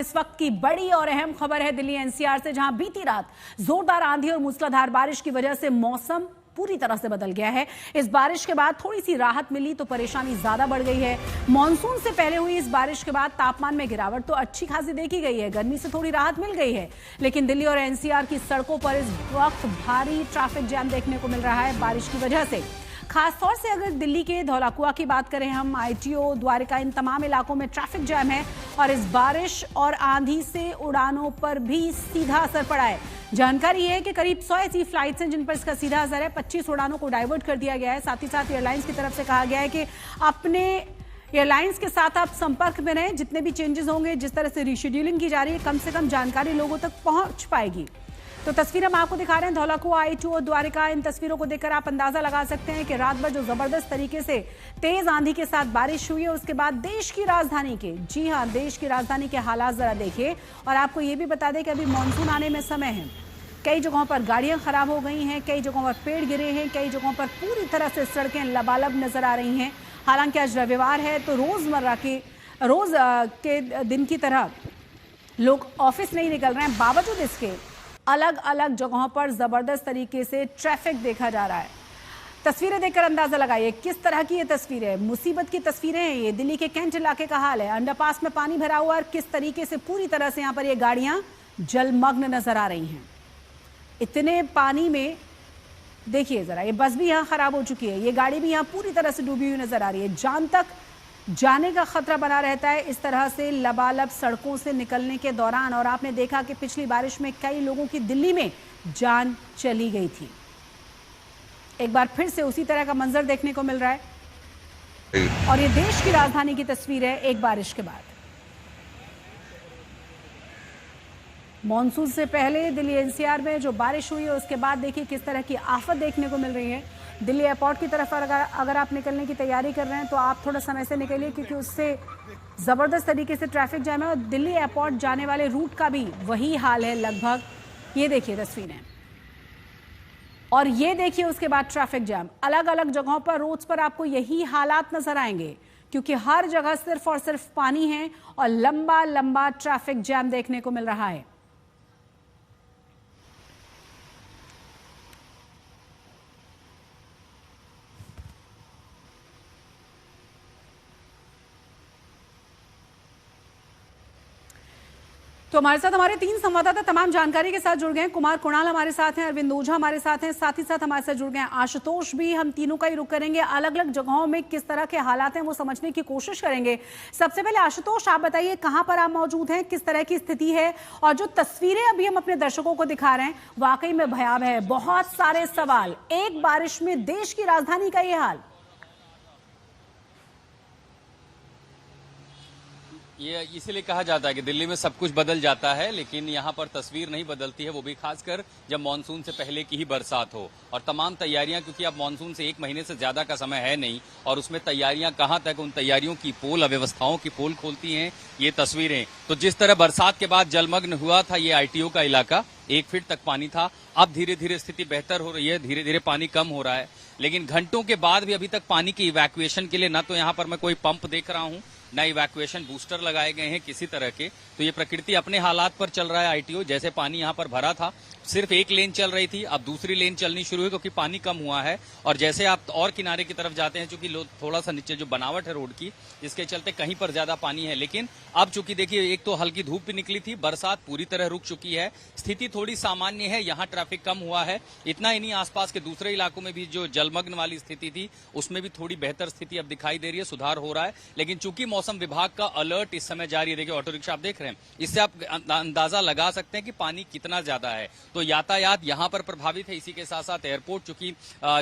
इस वक्त की बड़ी और अहम खबर है दिल्ली एनसीआर से, जहां बीती रात जोरदार आंधी और मूसलाधार बारिश की वजह से मौसम पूरी तरह से बदल गया है। इस बारिश के बाद थोड़ी सी राहत मिली तो परेशानी ज्यादा बढ़ गई है। मॉनसून से पहले हुई इस बारिश के बाद तापमान में गिरावट तो अच्छी खासी देखी गई है, गर्मी से थोड़ी राहत मिल गई है, लेकिन दिल्ली और एनसीआर की सड़कों पर इस वक्त भारी ट्रैफिक जैम देखने को मिल रहा है बारिश की वजह से। खासतौर से अगर दिल्ली के धौलाकुआ की बात करें हम, आईटीओ, द्वारका, इन तमाम इलाकों में ट्रैफिक जैम है और इस बारिश और आंधी से उड़ानों पर भी सीधा असर पड़ा है। जानकारी है कि करीब 100 ऐसी फ्लाइट्स हैं जिन पर इसका सीधा असर है। 25 उड़ानों को डाइवर्ट कर दिया गया है। साथ ही साथ एयरलाइंस की तरफ से कहा गया है कि अपने एयरलाइंस के साथ आप संपर्क में रहें, जितने भी चेंजेस होंगे, जिस तरह से रीशेड्यूलिंग की जा रही है, कम से कम जानकारी लोगों तक पहुंच पाएगी। तो तस्वीर हम आपको दिखा रहे हैं धौलाकुआ, आईटीओ और द्वारका। इन तस्वीरों को देखकर आप अंदाजा लगा सकते हैं कि रात भर जो जबरदस्त तरीके से तेज आंधी के साथ बारिश हुई है, उसके बाद देश की राजधानी के, जी हां, देश की राजधानी के हालात जरा देखिए। और आपको ये भी बता दें कि अभी मानसून आने में समय है। कई जगहों पर गाड़ियां खराब हो गई हैं, कई जगहों पर पेड़ गिरे हैं, कई जगहों पर पूरी तरह से सड़कें लबालब नजर आ रही हैं। हालांकि आज रविवार है तो रोजमर्रा के दिन की तरह लोग ऑफिस नहीं निकल रहे हैं, बावजूद इसके अलग अलग जगहों पर जबरदस्त तरीके से ट्रैफिक देखा जा रहा है। तस्वीरें देखकर अंदाजा लगाइए किस तरह की ये तस्वीरें, मुसीबत की तस्वीरें हैं ये। दिल्ली के कैंट इलाके का हाल है, अंडरपास में पानी भरा हुआ और किस तरीके से पूरी तरह से यहाँ पर ये गाड़ियां जलमग्न नजर आ रही हैं। इतने पानी में देखिए जरा, ये बस भी यहाँ खराब हो चुकी है, ये गाड़ी भी यहाँ पूरी तरह से डूबी हुई नजर आ रही है। जान तक जाने का खतरा बना रहता है इस तरह से लबालब सड़कों से निकलने के दौरान। और आपने देखा कि पिछली बारिश में कई लोगों की दिल्ली में जान चली गई थी। एक बार फिर से उसी तरह का मंजर देखने को मिल रहा है और ये देश की राजधानी की तस्वीर है एक बारिश के बाद। मॉनसून से पहले दिल्ली एनसीआर में जो बारिश हुई है उसके बाद देखिए किस तरह की आफत देखने को मिल रही है। दिल्ली एयरपोर्ट की तरफ अगर आप निकलने की तैयारी कर रहे हैं तो आप थोड़ा समय से निकलिए, क्योंकि उससे ज़बरदस्त तरीके से ट्रैफिक जैम है। और दिल्ली एयरपोर्ट जाने वाले रूट का भी वही हाल है लगभग। ये देखिए तस्वीरें और ये देखिए उसके बाद ट्रैफिक जैम। अलग अलग जगहों पर, रोड्स पर आपको यही हालात नजर आएंगे, क्योंकि हर जगह सिर्फ और सिर्फ पानी है और लंबा लंबा ट्रैफिक जैम देखने को मिल रहा है। तो हमारे साथ हमारे 3 संवाददाता तमाम जानकारी के साथ जुड़ गए हैं। कुमार कुणाल हमारे साथ हैं, अरविंद ओझा हमारे साथ हैं, साथ ही साथ हमारे साथ जुड़ गए हैं आशुतोष भी। हम तीनों का ही रुख करेंगे, अलग अलग जगहों में किस तरह के हालात हैं वो समझने की कोशिश करेंगे। सबसे पहले आशुतोष, आप बताइए कहां पर आप मौजूद हैं, किस तरह की स्थिति है, और जो तस्वीरें अभी हम अपने दर्शकों को दिखा रहे हैं वाकई में भयावह है। बहुत सारे सवाल, एक बारिश में देश की राजधानी का ये हाल। ये इसीलिए कहा जाता है कि दिल्ली में सब कुछ बदल जाता है, लेकिन यहाँ पर तस्वीर नहीं बदलती है, वो भी खासकर जब मानसून से पहले की ही बरसात हो। और तमाम तैयारियां, क्योंकि अब मानसून से 1 महीने से ज्यादा का समय है नहीं, और उसमें तैयारियां कहाँ तक, उन तैयारियों की पोल, अव्यवस्थाओं की पोल खोलती हैं ये तस्वीरें। तो जिस तरह बरसात के बाद जलमग्न हुआ था ये आईटीओ का इलाका, 1 फीट तक पानी था, अब धीरे धीरे स्थिति बेहतर हो रही है, धीरे धीरे पानी कम हो रहा है। लेकिन घंटों के बाद भी अभी तक पानी की इवैक्यूएशन के लिए ना तो यहाँ पर मैं कोई पंप देख रहा हूँ, न इवैक्यूएशन बूस्टर लगाए गए हैं किसी तरह के। तो ये प्रकृति अपने हालात पर चल रहा है। आईटीओ, जैसे पानी यहाँ पर भरा था, सिर्फ 1 लेन चल रही थी, अब दूसरी लेन चलनी शुरू हुई क्योंकि पानी कम हुआ है। और जैसे आप और किनारे की तरफ जाते हैं, चूंकि थोड़ा सा नीचे जो बनावट है रोड की, इसके चलते कहीं पर ज्यादा पानी है। लेकिन अब चूंकि देखिए, एक तो हल्की धूप भी निकली थी, बरसात पूरी तरह रुक चुकी है, स्थिति थोड़ी सामान्य है, यहाँ ट्रैफिक कम हुआ है। इतना ही नहीं, आसपास के दूसरे इलाकों में भी जो जलमग्न वाली स्थिति थी उसमें भी थोड़ी बेहतर स्थिति अब दिखाई दे रही है, सुधार हो रहा है। लेकिन चूंकि मौसम विभाग का अलर्ट इस समय जारी है, देखिए ऑटो रिक्शा आप देख रहे हैं, इससे आप अंदाजा लगा सकते हैं कि पानी कितना ज्यादा है। तो यातायात यहाँ पर प्रभावित है। इसी के साथ साथ एयरपोर्ट, चूंकि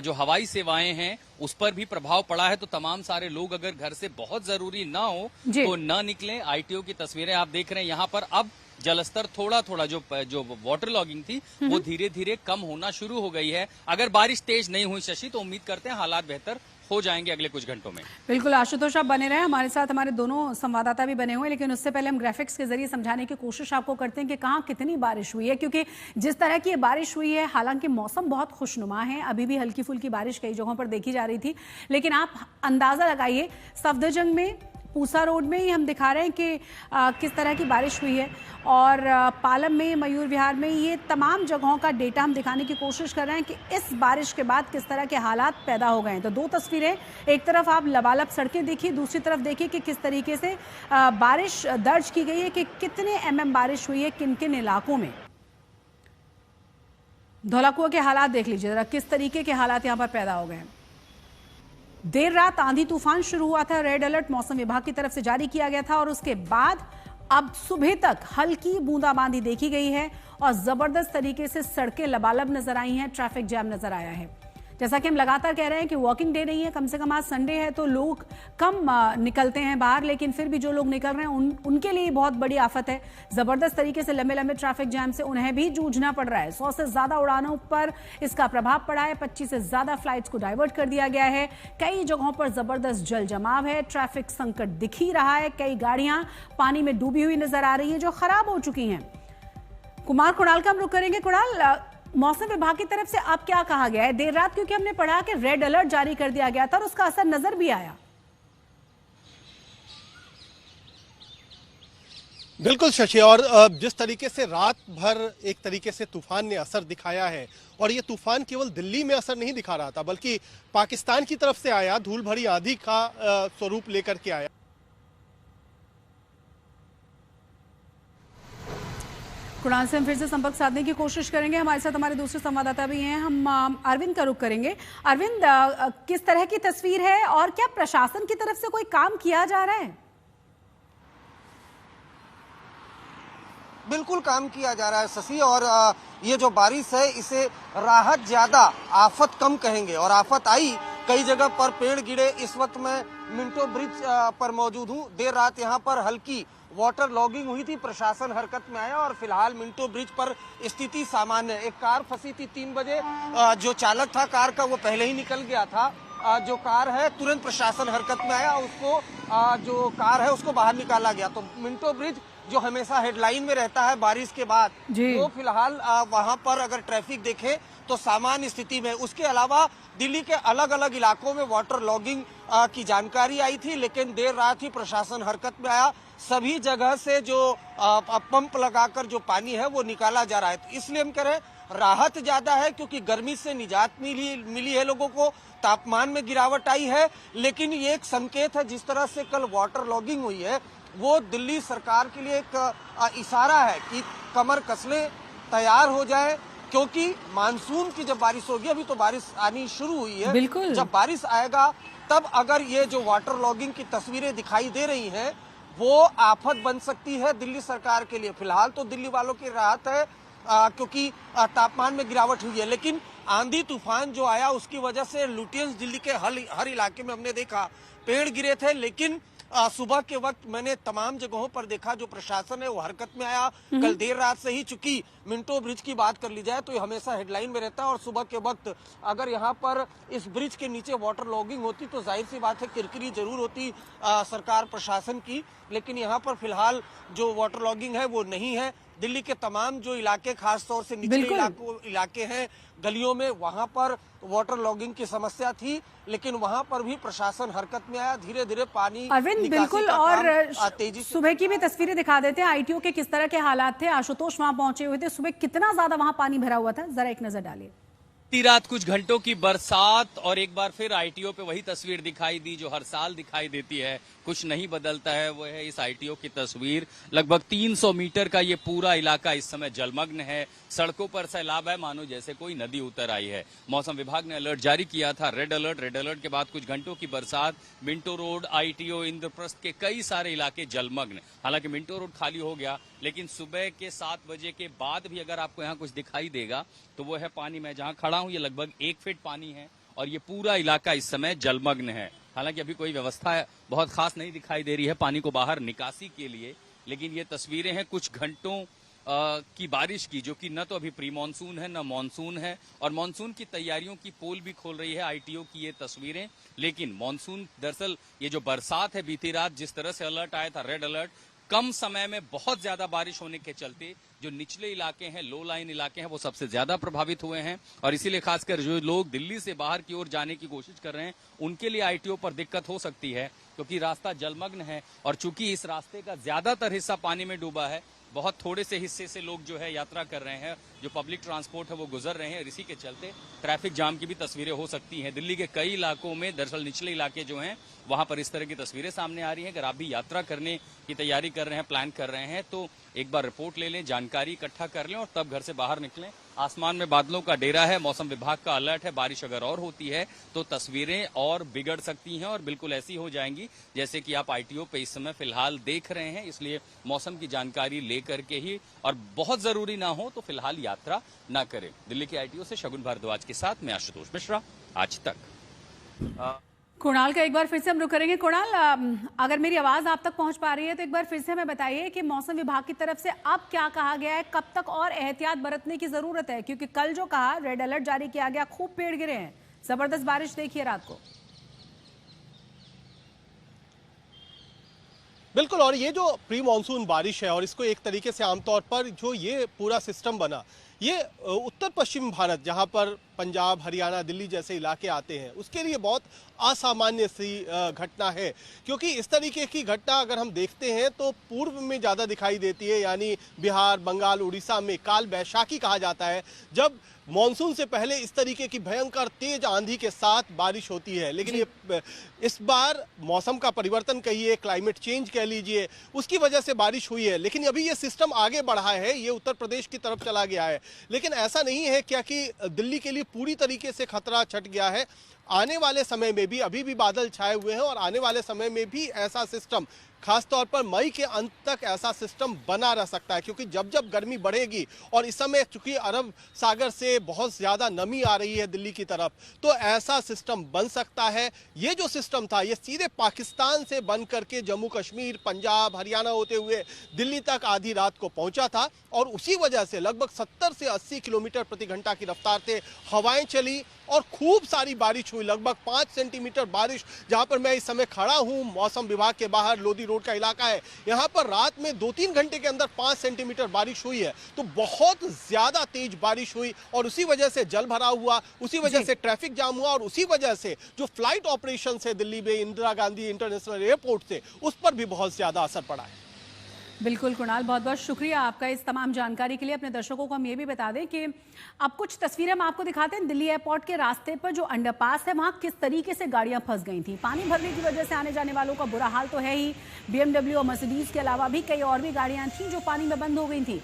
जो हवाई सेवाएं हैं उस पर भी प्रभाव पड़ा है। तो तमाम सारे लोग अगर घर से बहुत जरूरी ना हो तो न निकलें। आईटीओ की तस्वीरें आप देख रहे हैं, यहाँ पर अब जलस्तर थोड़ा थोड़ा जो वाटर लॉगिंग थी वो धीरे धीरे कम होना शुरू हो गई है। अगर बारिश तेज नहीं हुई शशि, तो उम्मीद करते हैं हालात बेहतर हो जाएंगे अगले कुछ घंटों में। बिल्कुल आशुतोष, आप बने रहे, हमारे साथ हमारे दोनों संवाददाता भी बने हुए हैं। लेकिन उससे पहले हम ग्राफिक्स के जरिए समझाने की कोशिश आपको करते हैं कि कहाँ कितनी बारिश हुई है, क्योंकि जिस तरह की बारिश हुई है, हालांकि मौसम बहुत खुशनुमा है, अभी भी हल्की फुल्की बारिश कई जगहों पर देखी जा रही थी, लेकिन आप अंदाजा लगाइए, सफदरजंग में पूसा रोड में ही हम दिखा रहे हैं कि किस तरह की बारिश हुई है और पालम में, मयूर विहार में, ये तमाम जगहों का डेटा हम दिखाने की कोशिश कर रहे हैं कि इस बारिश के बाद किस तरह के हालात पैदा हो गए हैं। तो दो तस्वीरें, एक तरफ आप लबालब सड़कें देखिए, दूसरी तरफ देखिए कि किस तरीके से बारिश दर्ज की गई है कि कितने mm बारिश हुई है किन किन इलाकों में। धौलाकुआं के हालात देख लीजिए जरा, किस तरीके के हालात यहां पर पैदा हो गए हैं। देर रात आंधी तूफान शुरू हुआ था, रेड अलर्ट मौसम विभाग की तरफ से जारी किया गया था और उसके बाद अब सुबह तक हल्की बूंदाबांदी देखी गई है और जबरदस्त तरीके से सड़कें लबालब नजर आई हैं, ट्रैफिक जैम नजर आया है। जैसा कि हम लगातार कह रहे हैं कि वर्किंग डे नहीं है, कम से कम आज संडे है तो लोग कम निकलते हैं बाहर, लेकिन फिर भी जो लोग निकल रहे हैं उनके लिए बहुत बड़ी आफत है। जबरदस्त तरीके से लंबे लंबे ट्रैफिक जैम से उन्हें भी जूझना पड़ रहा है। 100 से ज्यादा उड़ानों पर इसका प्रभाव पड़ा है, 25 से ज्यादा फ्लाइट्स को डाइवर्ट कर दिया गया है। कई जगहों पर जबरदस्त जल जमाव है, ट्रैफिक संकट दिख ही रहा है। कई गाड़ियां पानी में डूबी हुई नजर आ रही हैं जो खराब हो चुकी हैं। कुणाल का हम रुख करेंगे। कुणाल, मौसम विभाग की तरफ से अब क्या कहा गया है? देर रात क्योंकि हमने पढ़ा कि रेड अलर्ट जारी कर दिया गया था और उसका असर नजर भी आया। बिल्कुल शशि, और जिस तरीके से रात भर एक तरीके से तूफान ने असर दिखाया है, और ये तूफान केवल दिल्ली में असर नहीं दिखा रहा था बल्कि पाकिस्तान की तरफ से आया, धूल भरी आंधी का स्वरूप लेकर के आया। कुणाल से हम फिर से संपर्क साधने की कोशिश करेंगे। हमारे साथ हमारे दूसरे संवाददाता भी हैं, हम अरविंद का रुख करेंगे। अरविंद, किस तरह की तस्वीर है और क्या प्रशासन की तरफ से कोई काम किया जा रहा है? बिल्कुल काम किया जा रहा है शशि, और ये जो बारिश है इसे राहत ज्यादा आफत कम कहेंगे। और आफत आई, कई जगह पर पेड़ गिरे। इस वक्त मैं मिंटो ब्रिज पर मौजूद हूँ। देर रात यहाँ पर हल्की वाटर लॉगिंग हुई थी, प्रशासन हरकत में आया और फिलहाल मिंटो ब्रिज पर स्थिति सामान्य है। एक कार फंसी थी 3 बजे, जो चालक था कार का वो पहले ही निकल गया था। जो कार है तुरंत प्रशासन हरकत में आया, उसको जो कार है उसको बाहर निकाला गया। तो मिंटो ब्रिज जो हमेशा हेडलाइन में रहता है बारिश के बाद, वो फिलहाल वहां पर अगर ट्रैफिक देखे तो सामान्य स्थिति में। उसके अलावा दिल्ली के अलग अलग इलाकों में वाटर लॉगिंग की जानकारी आई थी, लेकिन देर रात ही प्रशासन हरकत में आया। सभी जगह से जो पंप लगाकर जो पानी है वो निकाला जा रहा है। तो इसलिए हम कह रहे हैं राहत ज्यादा है, क्योंकि गर्मी से निजात मिली है लोगों को, तापमान में गिरावट आई है। लेकिन ये एक संकेत है, जिस तरह से कल वाटर लॉगिंग हुई है वो दिल्ली सरकार के लिए एक इशारा है कि कमर कसले तैयार हो जाए, क्योंकि मानसून की जब बारिश होगी, अभी तो बारिश आनी शुरू हुई है, बिल्कुल जब बारिश आएगा तब अगर ये जो वाटर लॉगिंग की तस्वीरें दिखाई दे रही हैं वो आफत बन सकती है दिल्ली सरकार के लिए। फिलहाल तो दिल्ली वालों की राहत है, क्योंकि तापमान में गिरावट हुई है। लेकिन आंधी तूफान जो आया उसकी वजह से लुटियंस दिल्ली के हर इलाके में हमने देखा पेड़ गिरे थे। लेकिन सुबह के वक्त मैंने तमाम जगहों पर देखा जो प्रशासन है वो हरकत में आया। कल देर रात से ही, चूंकि मिंटो ब्रिज की बात कर ली जाए तो ये हमेशा हेडलाइन में रहता है, और सुबह के वक्त अगर यहाँ पर इस ब्रिज के नीचे वाटर लॉगिंग होती तो जाहिर सी बात है किरकिरी जरूर होती सरकार प्रशासन की। लेकिन यहाँ पर फिलहाल जो वाटर लॉगिंग है वो नहीं है। दिल्ली के तमाम जो इलाके, खासतौर से निचले इलाके हैं, गलियों में, वहां पर वाटर लॉगिंग की समस्या थी, लेकिन वहां पर भी प्रशासन हरकत में आया। धीरे धीरे पानी अरविंद, बिल्कुल, और तेजी से सुबह की भी तस्वीरें दिखा देते हैं। आईटीओ के किस तरह के हालात थे, आशुतोष वहां पहुंचे हुए थे, सुबह कितना ज्यादा वहां पानी भरा हुआ था, जरा एक नजर डालिए। बीती रात कुछ घंटों की बरसात और एक बार फिर आईटीओ पे वही तस्वीर दिखाई दी जो हर साल दिखाई देती है, कुछ नहीं बदलता है। वो है इस आईटीओ की तस्वीर। लगभग 300 मीटर का ये पूरा इलाका इस समय जलमग्न है, सड़कों पर सैलाब है, मानो जैसे कोई नदी उतर आई है। मौसम विभाग ने अलर्ट जारी किया था, रेड अलर्ट के बाद कुछ घंटों की बरसात, मिंटो रोड, आईटीओ, इंद्रप्रस्थ के कई सारे इलाके जलमग्न। हालांकि मिंटो रोड खाली हो गया, लेकिन सुबह के 7 बजे के बाद भी अगर आपको यहाँ कुछ दिखाई देगा तो वो है पानी। मैं जहाँ खड़ा हूँ ये लगभग 1 फीट पानी है और ये पूरा इलाका इस समय जलमग्न है। हालांकि अभी कोई व्यवस्था बहुत खास नहीं दिखाई दे रही है पानी को बाहर निकासी के लिए, लेकिन ये तस्वीरें हैं कुछ घंटों की बारिश की, जो कि न तो अभी प्री मानसून है न मानसून है, और मानसून की तैयारियों की पोल भी खोल रही है आईटीओ की ये तस्वीरें। लेकिन मानसून, दरअसल ये जो बरसात है बीती रात, जिस तरह से अलर्ट आया था रेड अलर्ट, कम समय में बहुत ज्यादा बारिश होने के चलते जो निचले इलाके हैं, लो लाइन इलाके हैं, वो सबसे ज्यादा प्रभावित हुए हैं। और इसीलिए खासकर जो लोग दिल्ली से बाहर की ओर जाने की कोशिश कर रहे हैं उनके लिए आईटीओ पर दिक्कत हो सकती है। क्योंकि रास्ता जलमग्न है और चूंकि इस रास्ते का ज्यादातर हिस्सा पानी में डूबा है, बहुत थोड़े से हिस्से से लोग जो है यात्रा कर रहे हैं, जो पब्लिक ट्रांसपोर्ट है वो गुजर रहे हैं। इसी के चलते ट्रैफिक जाम की भी तस्वीरें हो सकती हैं। दिल्ली के कई इलाकों में, दरअसल निचले इलाके जो हैं वहां पर इस तरह की तस्वीरें सामने आ रही हैं। अगर आप भी यात्रा करने की तैयारी कर रहे हैं, प्लान कर रहे हैं, तो एक बार रिपोर्ट ले लें, जानकारी इकट्ठा कर लें और तब घर से बाहर निकलें। आसमान में बादलों का डेरा है, मौसम विभाग का अलर्ट है। बारिश अगर और होती है तो तस्वीरें और बिगड़ सकती हैं और बिल्कुल ऐसी हो जाएंगी जैसे कि आप ITO पे इस समय फिलहाल देख रहे हैं। इसलिए मौसम की जानकारी लेकर के ही, और बहुत जरूरी ना हो तो फिलहाल यात्रा ना करें। दिल्ली के ITO से शगुन भारद्वाज के साथ मैं आशुतोष मिश्रा, आज तक। कुणाल का एक बार फिर से हम रुक करेंगे। कुणाल, अगर मेरी आवाज आप तक पहुंच पा रही है तो एक बार फिर से हमें बताइए कि मौसम विभाग की तरफ से अब क्या कहा गया है, कब तक और एहतियात बरतने की जरूरत है, क्योंकि कल जो कहा रेड अलर्ट जारी किया गया, खूब पेड़ गिरे हैं, जबरदस्त बारिश देखिए रात को। बिल्कुल, और ये जो प्री मानसून बारिश है और इसको एक तरीके से आमतौर पर जो ये पूरा सिस्टम बना, ये उत्तर पश्चिम भारत जहां पर पंजाब, हरियाणा, दिल्ली जैसे इलाके आते हैं, उसके लिए बहुत असामान्य सी घटना है। क्योंकि इस तरीके की घटना अगर हम देखते हैं तो पूर्व में ज़्यादा दिखाई देती है, यानी बिहार, बंगाल, उड़ीसा में काल वैशाखी कहा जाता है, जब मॉनसून से पहले इस तरीके की भयंकर तेज आंधी के साथ बारिश होती है। लेकिन ये इस बार मौसम का परिवर्तन कहिए, क्लाइमेट चेंज कह लीजिए, उसकी वजह से बारिश हुई है। लेकिन अभी ये सिस्टम आगे बढ़ा है, ये उत्तर प्रदेश की तरफ चला गया है। लेकिन ऐसा नहीं है क्या कि दिल्ली के लिए पूरी तरीके से खतरा छट गया है। आने वाले समय में भी अभी भी बादल छाए हुए हैं और आने वाले समय में भी ऐसा सिस्टम, खासतौर पर मई के अंत तक ऐसा सिस्टम बना रह सकता है। क्योंकि जब जब गर्मी बढ़ेगी और इस समय चूंकि अरब सागर से बहुत ज्यादा नमी आ रही है दिल्ली की तरफ, तो ऐसा सिस्टम बन सकता है। ये जो सिस्टम था ये सीधे पाकिस्तान से बन करके जम्मू कश्मीर, पंजाब, हरियाणा होते हुए दिल्ली तक आधी रात को पहुंचा था और उसी वजह से लगभग 70 से 80 किलोमीटर प्रति घंटा की रफ्तार से हवाएं चली और खूब सारी बारिश हुई, लगभग 5 सेंटीमीटर बारिश। जहां पर मैं इस समय खड़ा हूं, मौसम विभाग के बाहर लोधी रोड का इलाका है, यहां पर रात में 2-3 घंटे के अंदर 5 सेंटीमीटर बारिश हुई है। तो बहुत ज्यादा तेज बारिश हुई और उसी वजह से जल भराव हुआ, उसी वजह से ट्रैफिक जाम हुआ और उसी वजह से जो फ्लाइट ऑपरेशन है दिल्ली में इंदिरा गांधी इंटरनेशनल एयरपोर्ट से, उस पर भी बहुत ज्यादा असर पड़ा है। बिल्कुल कुणाल, बहुत बहुत शुक्रिया आपका इस तमाम जानकारी के लिए। अपने दर्शकों को हम ये भी बता दें कि अब कुछ तस्वीरें हम आपको दिखाते हैं। दिल्ली एयरपोर्ट के रास्ते पर जो अंडरपास है वहां किस तरीके से गाड़ियां फंस गई थी। पानी भरने की वजह से आने जाने वालों का बुरा हाल तो है ही। BMW और मर्सिडीज के अलावा भी कई और भी गाड़ियां थी जो पानी में बंद हो गई थी।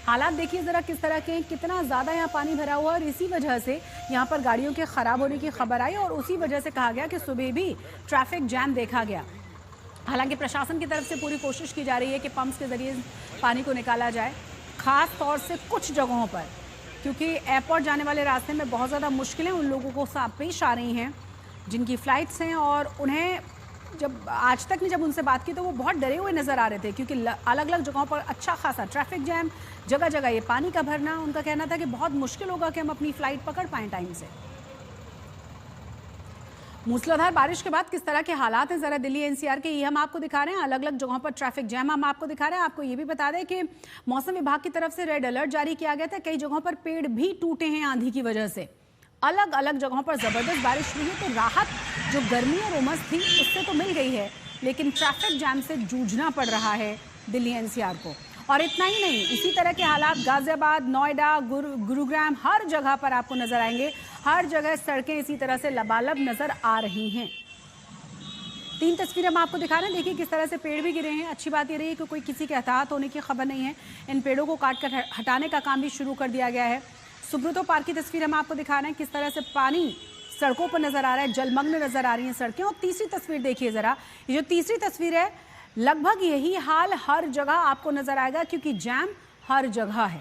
हालात देखिए जरा किस तरह के, कितना ज्यादा यहाँ पानी भरा हुआ और इसी वजह से यहाँ पर गाड़ियों के खराब होने की खबर आई और उसी वजह से कहा गया कि सुबह भी ट्रैफिक जैम देखा गया। हालांकि प्रशासन की तरफ से पूरी कोशिश की जा रही है कि पंप्स के जरिए पानी को निकाला जाए, खास तौर से कुछ जगहों पर, क्योंकि एयरपोर्ट जाने वाले रास्ते में बहुत ज़्यादा मुश्किलें उन लोगों को पेश आ रही हैं जिनकी फ़्लाइट्स हैं। और उन्हें जब आज तक ने जब उनसे बात की तो वो बहुत डरे हुए नज़र आ रहे थे, क्योंकि अलग अलग जगहों पर अच्छा खासा ट्रैफिक जैम, जगह जगह ये पानी का भरना। उनका कहना था कि बहुत मुश्किल होगा कि हम अपनी फ़्लाइट पकड़ पाएँ टाइम से। मूसलाधार बारिश के बाद किस तरह के हालात हैं जरा दिल्ली NCR के, ये हम आपको दिखा रहे हैं। अलग अलग जगहों पर ट्रैफिक जैम हम आपको दिखा रहे हैं। आपको ये भी बता दें कि मौसम विभाग की तरफ से रेड अलर्ट जारी किया गया था। कई जगहों पर पेड़ भी टूटे हैं आंधी की वजह से। अलग अलग जगहों पर जबरदस्त बारिश हुई है, तो राहत जो गर्मी और उमस थी उससे तो मिल गई है, लेकिन ट्रैफिक जैम से जूझना पड़ रहा है दिल्ली NCR को। और इतना ही नहीं, इसी तरह के हालात गाजियाबाद, नोएडा, गुरुग्राम, हर जगह पर आपको नजर आएंगे। हर जगह सड़कें इसी तरह से लबालब नजर आ रही हैं। 3 तस्वीरें हम आपको दिखा रहे हैं। देखिए किस तरह से पेड़ भी गिरे हैं। अच्छी बात ये रही है कि कोई किसी के हताहत होने की खबर नहीं है। इन पेड़ों को काट कर हटाने का काम भी शुरू कर दिया गया है। सुब्रतो पार्क की तस्वीर हम आपको दिखा रहे हैं, किस तरह से पानी सड़कों पर नजर आ रहा है, जलमग्न नजर आ रही हैं सड़कें। और तीसरी तस्वीर देखिए जरा, ये जो तीसरी तस्वीर है, लगभग यही हाल हर जगह आपको नजर आएगा, क्योंकि जैम हर जगह है।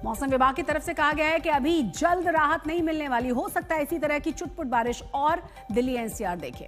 मौसम विभाग की तरफ से कहा गया है कि अभी जल्द राहत नहीं मिलने वाली, हो सकता है इसी तरह की चुटपुट बारिश और दिल्ली NCR देखे।